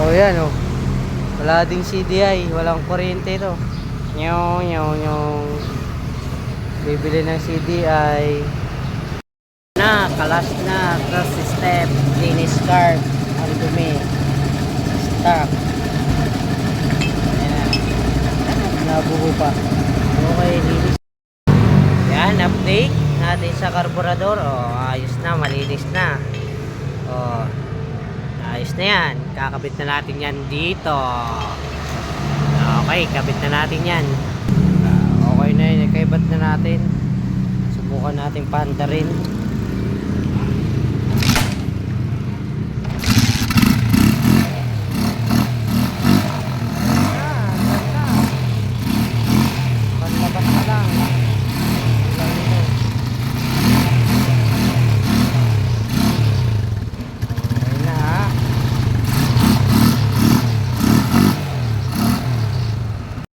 Oh, yan oh. Wala ding CDI, walang kuryente to. Nyong. Bibili ng CDI. Kalas na, cross step, linis card, ang dumi. Stock. Ayan. Nabuho pa. Okay, linis. Yan, update natin sa karburador. Oh, ayos na, malinis na. Oh, ayos na yan. Kakabit na natin yan dito. Okay, kabit na natin yan. Okay na yun, ikaibat na natin. Subukan natin paanda rin.